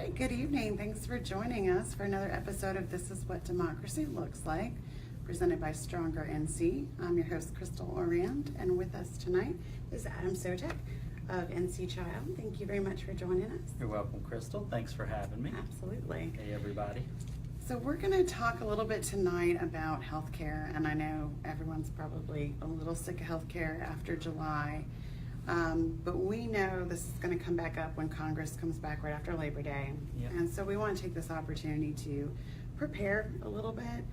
right, good evening. Thanks for joining us for another episode of This Is What Democracy Looks Like, presented by Stronger NC. I'm your host, Crystal Orand, and with us tonight is Adam Sotak of NC Child. Thank you very much for joining us. You're welcome, Crystal. Thanks for having me. Absolutely. Hey, everybody. So we're going to talk a little bit tonight about healthcare, and I know everyone's probably a little sick of healthcare after July. But we know this is going to come back up when Congress comes back right after Labor Day. Yep. And so we want to take this opportunity to prepare a little bit.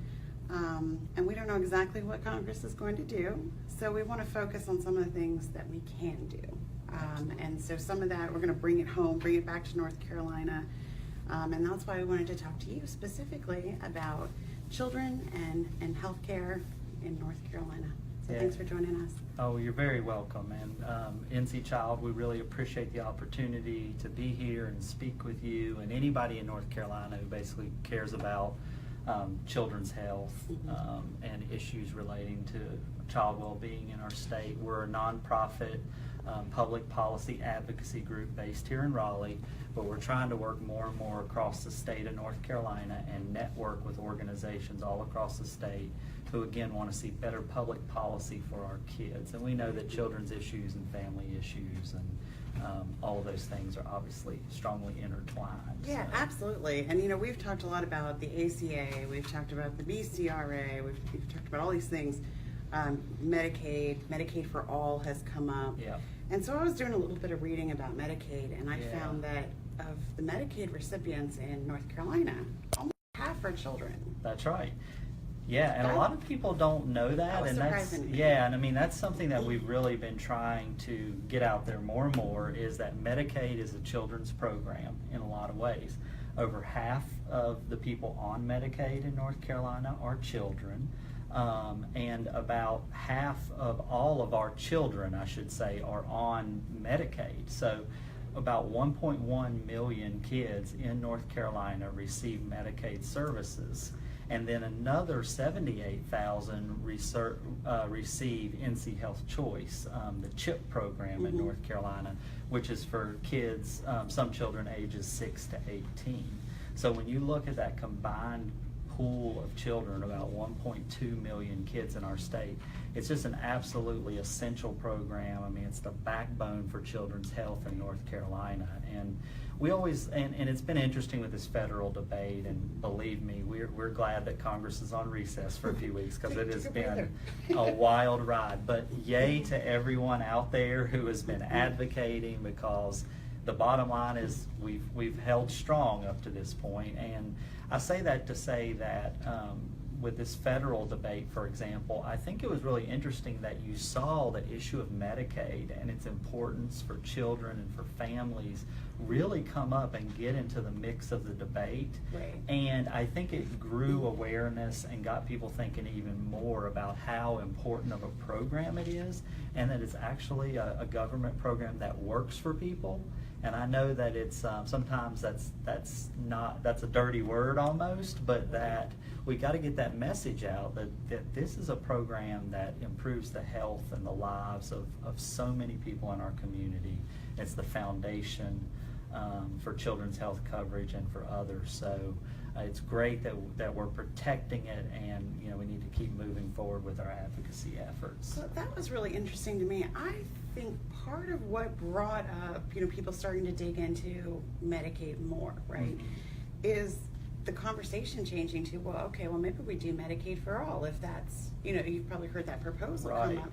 And we don't know exactly what Congress is going to do. So we want to focus on some of the things that we can do. And so some of that, we're going to bring it home, bring it back to North Carolina. And that's why we wanted to talk to you specifically about children and healthcare in North Carolina. So thanks for joining us. Oh, you're very welcome. And NC Child, we really appreciate the opportunity to be here and speak with you and anybody in North Carolina who basically cares about children's health and issues relating to child well-being in our state. We're a nonprofit public policy advocacy group based here in Raleigh, but we're trying to work more and more across the state of North Carolina and network with organizations all across the state who again want to see better public policy for our kids. And we know that children's issues and family issues and all of those things are obviously strongly intertwined. Yeah, so. Absolutely. And you know, we've talked a lot about the ACA, we've talked about the BCRA, we've talked about all these things. Medicaid for all has come up. Yeah. And so I was doing a little bit of reading about Medicaid, and I found that of the Medicaid recipients in North Carolina, almost half are children. That's right. Yeah, and a lot of people don't know that, was and that's surprising. and I mean that's something that we've really been trying to get out there more and more is that Medicaid is a children's program in a lot of ways. Over half of the people on Medicaid in North Carolina are children, and about half of all of our children, I should say, are on Medicaid. So about 1.1 million kids in North Carolina receive Medicaid services. And then another 78,000 receive NC Health Choice, the CHIP program in North Carolina, which is for kids, some children ages 6 to 18. So when you look at that combined pool of children, about 1.2 million kids in our state, it's just an absolutely essential program. I mean, it's the backbone for children's health in North Carolina. And we always, and it's been interesting with this federal debate, and believe me, we're glad that Congress is on recess for a few weeks because it has been a wild ride. But yay to everyone out there who has been advocating, because the bottom line is we've held strong up to this point. And I say that to say that with this federal debate, for example, I think it was really interesting that you saw the issue of Medicaid and its importance for children and for families really come up and get into the mix of the debate. Right. And I think it grew awareness and got people thinking even more about how important of a program it is, and that it's actually a government program that works for people. And I know that it's sometimes that's a dirty word almost, but that we got to get that message out that this is a program that improves the health and the lives of so many people in our community. It's the foundation for children's health coverage and for others. So it's great that we're protecting it, and you know we need to keep moving forward with our advocacy efforts. So that was really interesting to me. I think part of what brought up, you know, people starting to dig into Medicaid more, right, is the conversation changing to, well, okay, well, maybe we do Medicaid for all, if that's, you know, you've probably heard that proposal come up.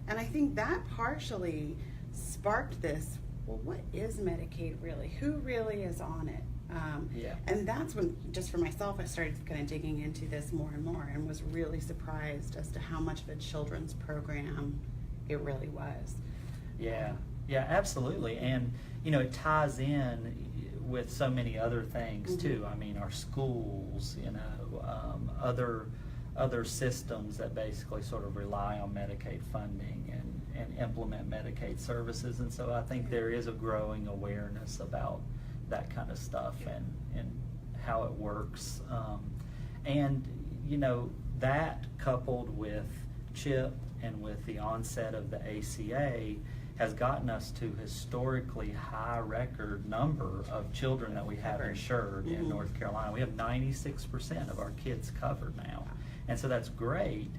And I think that partially sparked this, well, what is Medicaid really? Who really is on it? And that's when, just for myself, I started kind of digging into this more and more, and was really surprised as to how much of a children's program it really was. Yeah, absolutely. And, you know, it ties in with so many other things too. I mean, our schools, you know, other systems that basically sort of rely on Medicaid funding and implement Medicaid services. And so I think there is a growing awareness about that kind of stuff and how it works. And, you know, that coupled with CHIP and with the onset of the ACA, has gotten us to historically high record number of children that we have insured in North Carolina. We have 96% of our kids covered now. And so that's great.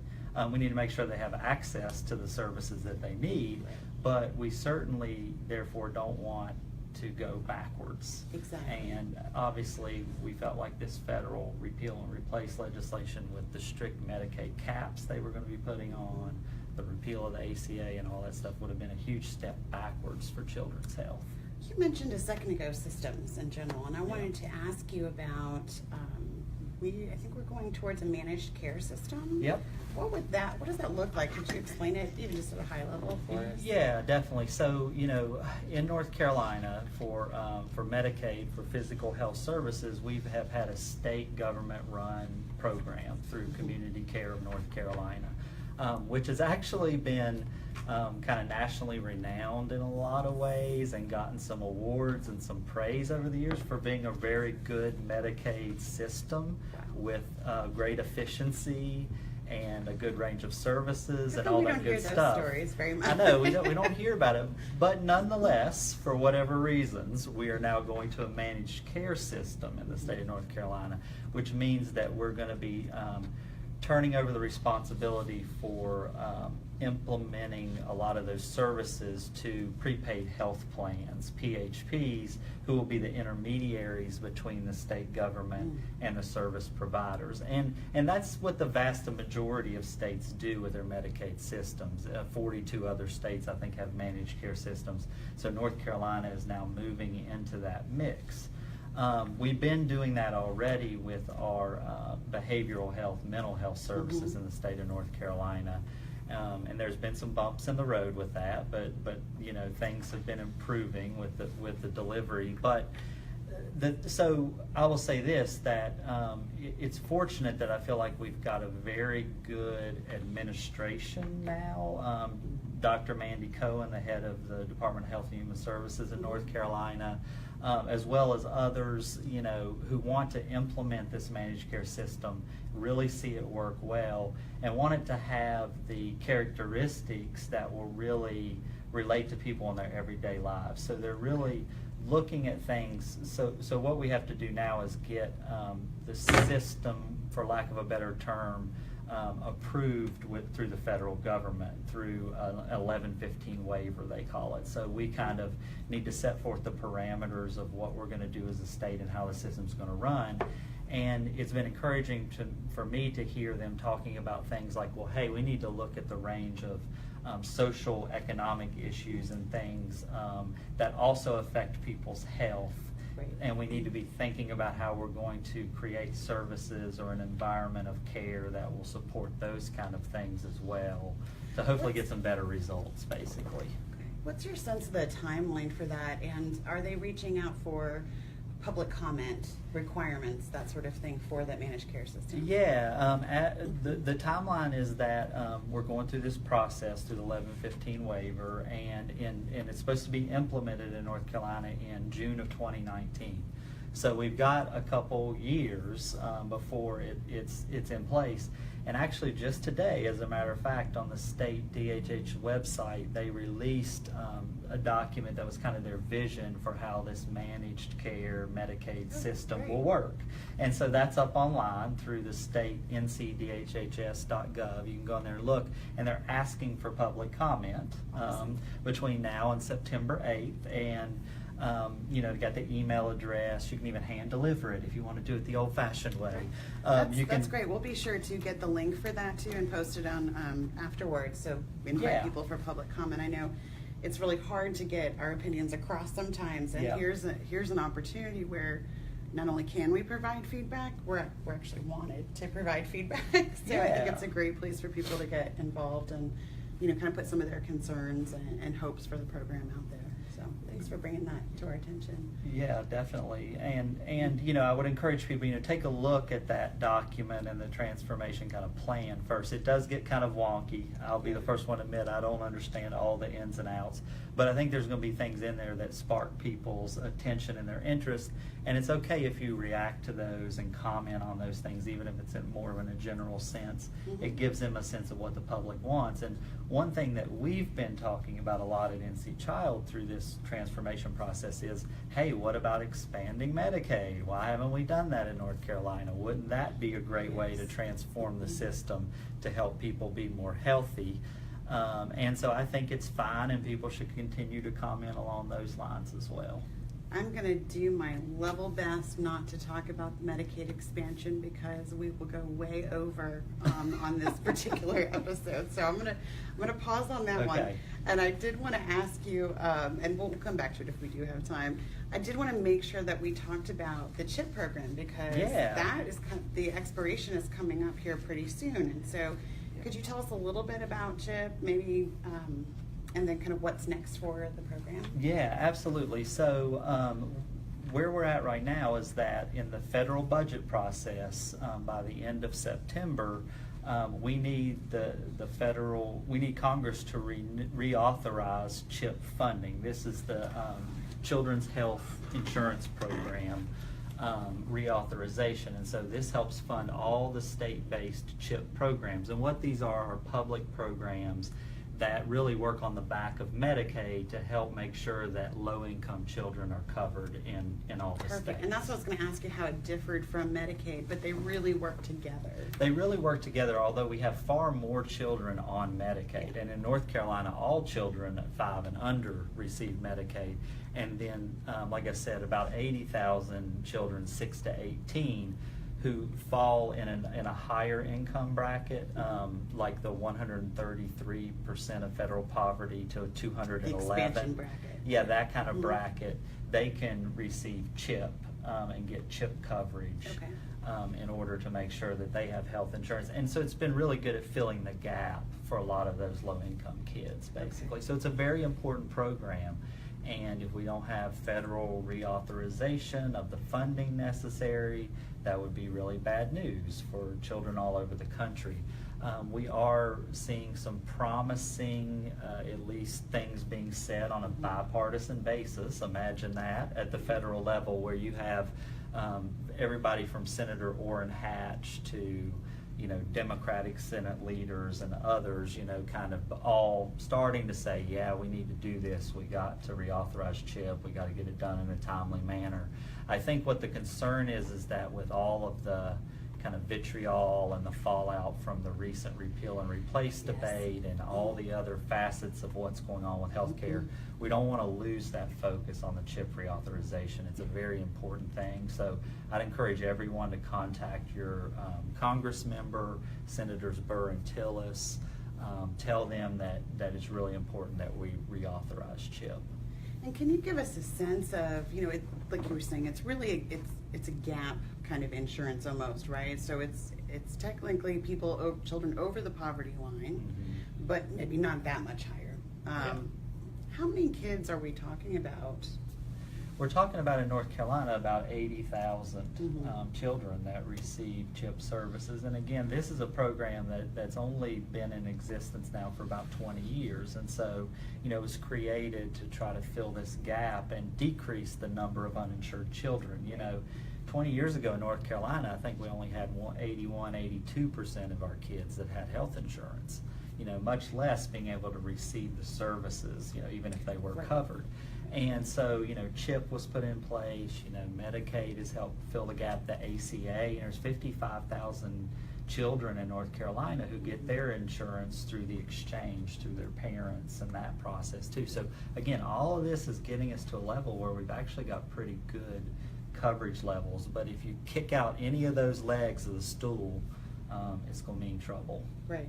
We need to make sure they have access to the services that they need, but we certainly, therefore, don't want to go backwards. Exactly. And obviously, we felt like this federal repeal and replace legislation with the strict Medicaid caps they were going to be putting on, the repeal of the ACA and all that stuff would have been a huge step backwards for children's health. You mentioned a second ago systems in general, and I wanted to ask you about, I think we're going towards a managed care system. Yep. What does that look like? Could you explain it even just at a high level for us? Yeah, definitely. So, in North Carolina for Medicaid, for physical health services, we have had a state government run program through Community Care of North Carolina, which has actually been kind of nationally renowned in a lot of ways and gotten some awards and some praise over the years for being a very good Medicaid system with great efficiency and a good range of services and all that good stuff. We don't hear those stories very much. I know, we don't hear about it, but nonetheless, for whatever reasons, we are now going to a managed care system in the state of North Carolina, which means that we're going to be turning over the responsibility for implementing a lot of those services to prepaid health plans, PHPs, who will be the intermediaries between the state government and the service providers. And that's what the vast majority of states do with their Medicaid systems. 42 other states, I think, have managed care systems. So North Carolina is now moving into that mix. We've been doing that already with our behavioral health, mental health services in the state of North Carolina. And there's been some bumps in the road with that, but things have been improving with the delivery. But so I will say this, that it's fortunate that I feel like we've got a very good administration now. Dr. Mandy Cohen, the head of the Department of Health and Human Services in North Carolina, as well as others, who want to implement this managed care system, really see it work well, and want it to have the characteristics that will really relate to people in their everyday lives. So they're really looking at things. So what we have to do now is get the system, for lack of a better term, approved through the federal government, through an 1115 waiver, they call it. So we kind of need to set forth the parameters of what we're going to do as a state and how the system's going to run. And it's been encouraging for me to hear them talking about things like, well, hey, we need to look at the range of social, economic issues and things that also affect people's health. Right. And we need to be thinking about how we're going to create services or an environment of care that will support those kind of things as well, to hopefully get some better results, basically. What's your sense of the timeline for that, and are they reaching out for public comment requirements, that sort of thing, for that managed care system? Yeah, the timeline is that we're going through this process through the 1115 waiver, and it's supposed to be implemented in North Carolina in June of 2019. So we've got a couple years before it's in place. And actually just today, as a matter of fact, on the state DHH website, they released a document that was kind of their vision for how this managed care Medicaid system will work. And so that's up online through the state ncdhhs.gov. You can go in there and look, and they're asking for public comment between now and September 8th. And you got the email address. You can even hand deliver it if you want to do it the old-fashioned way. That's great. We'll be sure to get the link for that too and post it on afterwards, so we invite people for public comment. I know it's really hard to get our opinions across sometimes, and here's an opportunity where not only can we provide feedback, we're actually wanted to provide feedback. So I think it's a great place for people to get involved and kind of put some of their concerns and hopes for the program out there. So thanks for bringing that to our attention. Yeah, definitely. And I would encourage people, take a look at that document and the transformation kind of plan first. It does get kind of wonky. I'll be the first one to admit I don't understand all the ins and outs, But I think there's going to be things in there that spark people's attention and their interest, and it's okay if you react to those and comment on those things, even if it's in more of in a general sense. Mm-hmm. It gives them a sense of what the public wants. And one thing that we've been talking about a lot at NC Child through this transformation process is, hey, what about expanding Medicaid? Why haven't we done that in North Carolina? Wouldn't that be a great way to transform the system to help people be more healthy? And so I think it's fine, and people should continue to comment along those lines as well. I'm going to do my level best not to talk about Medicaid expansion because we will go way over on this particular episode. So I'm going to pause on that one. And I did want to ask you, and we'll come back to it if we do have time. I did want to make sure that we talked about the CHIP program because that is the expiration is coming up here pretty soon. And so, could you tell us a little bit about CHIP, maybe? And then kind of what's next for the program? Yeah, absolutely. So where we're at right now is that in the federal budget process, by the end of September, we need we need Congress to reauthorize CHIP funding. This is the Children's Health Insurance Program reauthorization, and so this helps fund all the state-based CHIP programs. And what these are public programs that really work on the back of Medicaid to help make sure that low-income children are covered in all the states. And that's what I was going to ask you, how it differed from Medicaid, but they really work together. They really work together, although we have far more children on Medicaid. And in North Carolina, all children 5 and under receive Medicaid. And then, like I said, about 80,000 children 6 to 18 who fall in a higher income bracket, like the 133% of federal poverty to 211. The expansion bracket. Yeah, that kind of bracket. They can receive CHIP and get CHIP coverage in order to make sure that they have health insurance. And so it's been really good at filling the gap for a lot of those low-income kids, basically. So it's a very important program. And if we don't have federal reauthorization of the funding necessary, that would be really bad news for children all over the country. We are seeing some promising, at least things being said on a bipartisan basis. Imagine that at the federal level, where you have everybody from Senator Orrin Hatch to Democratic Senate leaders and others, kind of all starting to say, yeah, we need to do this. We got to reauthorize CHIP. We got to get it done in a timely manner. I think what the concern is that with all of the kind of vitriol and the fallout from the recent repeal and replace debate and all the other facets of what's going on with healthcare, we don't want to lose that focus on the CHIP reauthorization. It's a very important thing. So I'd encourage everyone to contact your Congress member, Senators Burr and Tillis. Tell them that it's really important that we reauthorize CHIP. And can you give us a sense of, like you were saying, it's really, it's a gap kind of insurance almost, right? So it's technically children over the poverty line, but maybe not that much higher. How many kids are we talking about? We're talking about in North Carolina about 80,000 children that receive CHIP services. And again, this is a program that's only been in existence now for about 20 years. And so, it was created to try to fill this gap and decrease the number of uninsured children. 20 years ago in North Carolina, I think we only had 82% of our kids that had health insurance. Much less being able to receive the services, even if they were covered. And so, CHIP was put in place, Medicaid has helped fill the gap, the ACA, and there's 55,000 children in North Carolina who get their insurance through the exchange, through their parents and that process too. So again, all of this is getting us to a level where we've actually got pretty good coverage levels, but if you kick out any of those legs of the stool, it's going to mean trouble. Right.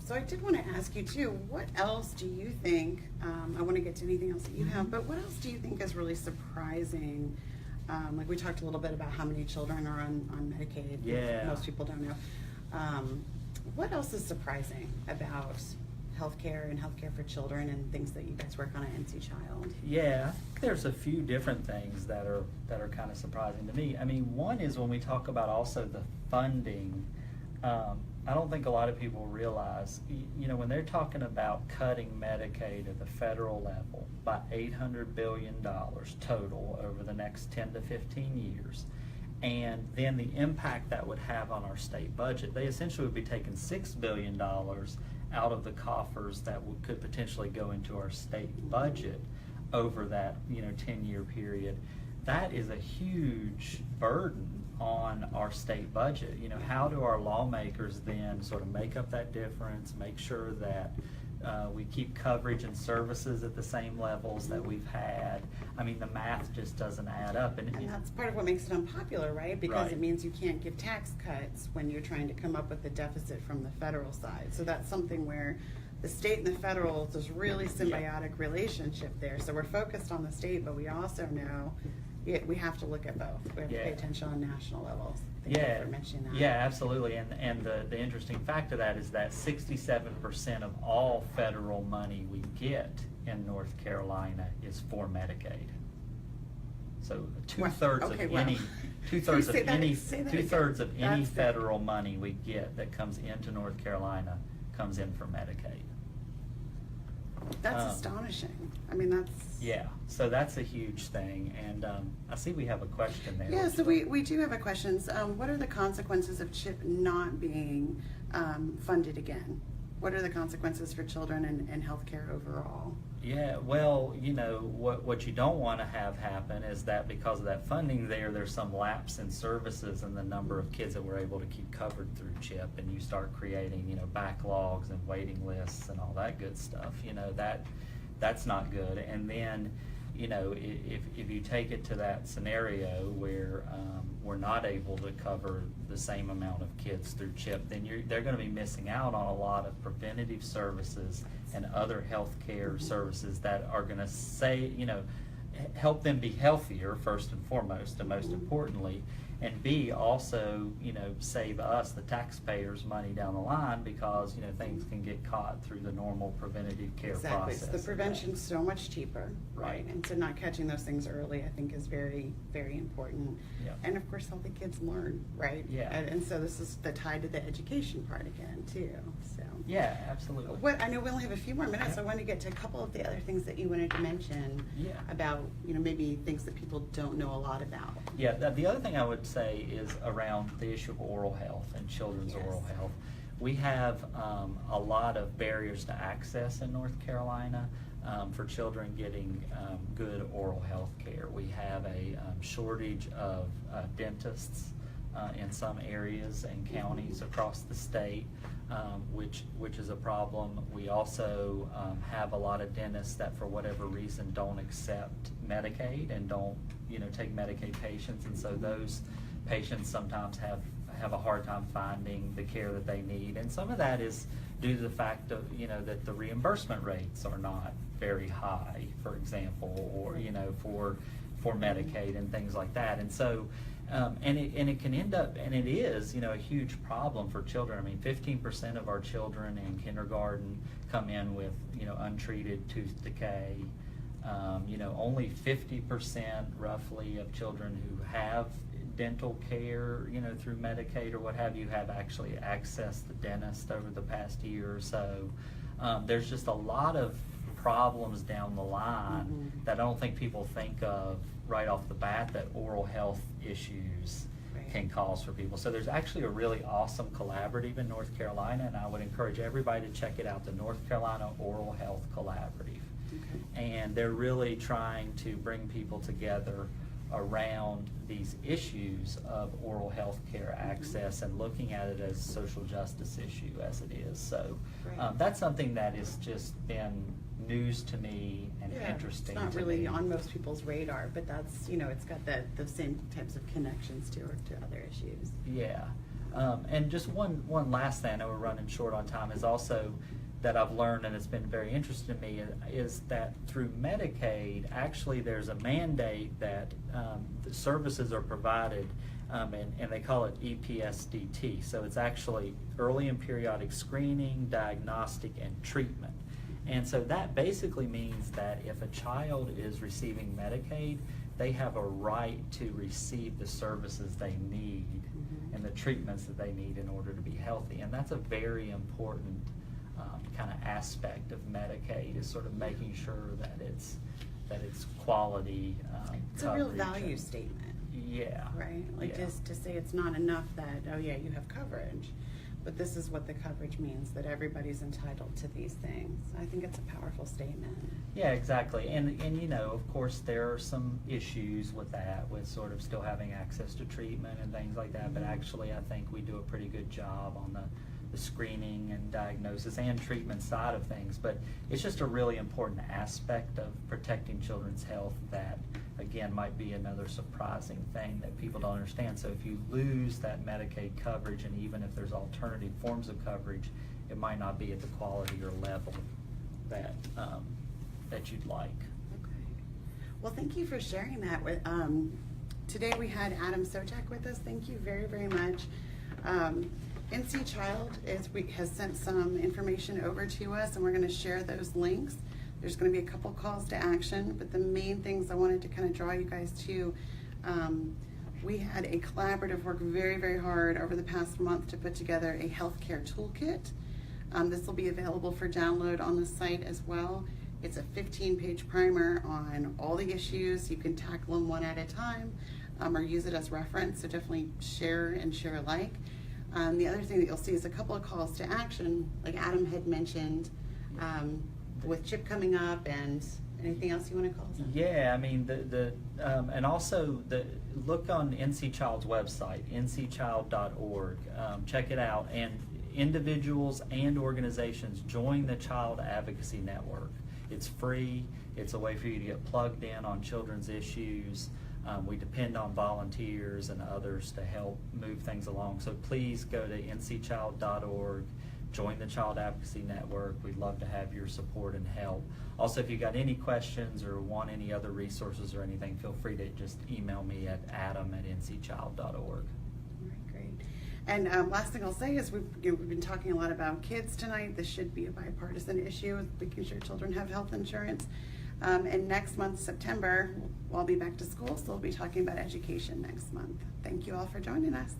So I did want to ask you too, what else do you think, I want to get to anything else that you have, but what else do you think is really surprising? Like we talked a little bit about how many children are on Medicaid. Yeah. Most people don't know. What else is surprising about healthcare and healthcare for children and things that you guys work on at NC Child? Yeah, I think there's a few different things that are kind of surprising to me. I mean, one is when we talk about also the funding I don't think a lot of people realize, when they're talking about cutting Medicaid at the federal level by $800 billion total over the next 10 to 15 years, and then the impact that would have on our state budget, they essentially would be taking $6 billion out of the coffers that could potentially go into our state budget over that 10-year period. That is a huge burden on our state budget. How do our lawmakers then sort of make up that difference, make sure that we keep coverage and services at the same levels that we've had? I mean, the math just doesn't add up. And that's part of what makes it unpopular, right? Because Right. it means you can't give tax cuts when you're trying to come up with the deficit from the federal side. So that's something where the state and the federal, there's really symbiotic relationship there. So we're focused on the state, but we also know we have to look at both. We have to pay attention on national levels. Thank you for mentioning that. Yeah, absolutely. And the interesting fact of that is that 67% of all federal money we get in North Carolina is for Medicaid. So two-thirds of any That's federal money we get that comes into North Carolina comes in for Medicaid. That's astonishing. I mean, that's... Yeah, so that's a huge thing, and I see we have a question there. Yeah, so we do have a question. What are the consequences of CHIP not being funded again? What are the consequences for children and healthcare overall? Yeah, well, what you don't want to have happen is that because of that funding there's some lapse in services and the number of kids that we're able to keep covered through CHIP, and you start creating, backlogs and waiting lists and all that good stuff. That's not good. And then, if you take it to that scenario where we're not able to cover the same amount of kids through CHIP, then they're going to be missing out on a lot of preventative services and other health care services that are going to help them be healthier first and foremost, and most importantly, and B, also, save us, the taxpayers, money down the line, because, things can get caught through the normal preventative care process. Exactly. The prevention's so much cheaper, right? And so not catching those things early, I think, is very, very important. Yep. And of course, healthy kids learn, right? Yeah. And so this is the tie to the education part again, too. So. Yeah, absolutely. I know we only have a few more minutes, so I want to get to a couple of the other things that you wanted to mention about, maybe things that people don't know a lot about. Yeah, the other thing I would say is around the issue of oral health and children's oral health. We have a lot of barriers to access in North Carolina for children getting good oral health care. We have a shortage of dentists in some areas and counties across the state, which is a problem. We also have a lot of dentists that, for whatever reason, don't accept Medicaid and don't take Medicaid patients, and so those patients sometimes have a hard time finding the care that they need, and some of that is due to the fact of that the reimbursement rates are not very high, for example, or for Medicaid and things like that, and so and it can end up, and it is a huge problem for children. I mean, 15% of our children in kindergarten come in with untreated tooth decay. Only 50% roughly of children who have dental care, through Medicaid or what have you, have actually accessed the dentist over the past year or so. There's just a lot of problems down the line that I don't think people think of right off the bat that oral health issues can cause for people. So there's actually a really awesome collaborative in North Carolina, and I would encourage everybody to check it out, the North Carolina Oral Health Collaborative. And they're really trying to bring people together around these issues of oral health care access and looking at it as a social justice issue as it is. So that's something that has just been news to me and interesting. It's not to really me. on most people's radar, but that's, it's got the same types of connections to other issues. Yeah. And just one last thing, I know we're running short on time, is also that I've learned, and it's been very interesting to me, is that through Medicaid, actually there's a mandate that the services are provided, and they call it EPSDT. So it's actually early and periodic screening, diagnostic, and treatment. And so that basically means that if a child is receiving Medicaid, they have a right to receive the services they need and the treatments that they need in order to be healthy. And that's a very important kind of aspect of Medicaid, is sort of making sure that it's quality It's a real coverage value and- statement. Yeah. Right? Like yeah. just to say it's not enough that, oh yeah, you have coverage, but this is what the coverage means, that everybody's entitled to these things. I think it's a powerful statement. Yeah, exactly. And you know, of course, there are some issues with that, with sort of still having access to treatment and things like that, but actually I think we do a pretty good job on the screening and diagnosis and treatment side of things. But it's just a really important aspect of protecting children's health that, again, might be another surprising thing that people don't understand. So if you lose that Medicaid coverage, and even if there's alternative forms of coverage, it might not be at the quality or level that that you'd like. Okay. Well, thank you for sharing that. With today we had Adam Sotak with us. Thank you very, very much. NC Child has sent some information over to us, and we're going to share those links. There's going to be a couple calls to action, but the main things I wanted to kind of draw you guys to, we had a collaborative work very, very hard over the past month to put together a healthcare toolkit. This will be available for download on the site as well. It's a 15-page primer on all the issues. You can tackle them one at a time or use it as reference, so definitely share and share alike. The other thing that you'll see is a couple of calls to action, like Adam had mentioned, with CHIP coming up, and anything else you want to call us? Yeah, I mean, and also look on NC Child's website, ncchild.org. Check it out, and individuals and organizations join the Child Advocacy Network. It's free. It's a way for you to get plugged in on children's issues. We depend on volunteers and others to help move things along. So please go to ncchild.org, join the Child Advocacy Network. We'd love to have your support and help. Also, if you've got any questions or want any other resources or anything, feel free to just email me at adam@ncchild.org. All right, great. And last thing I'll say is we've been talking a lot about kids tonight. This should be a bipartisan issue, making sure children have health insurance. And next month, September, we'll all be back to school, so we'll be talking about education next month. Thank you all for joining us.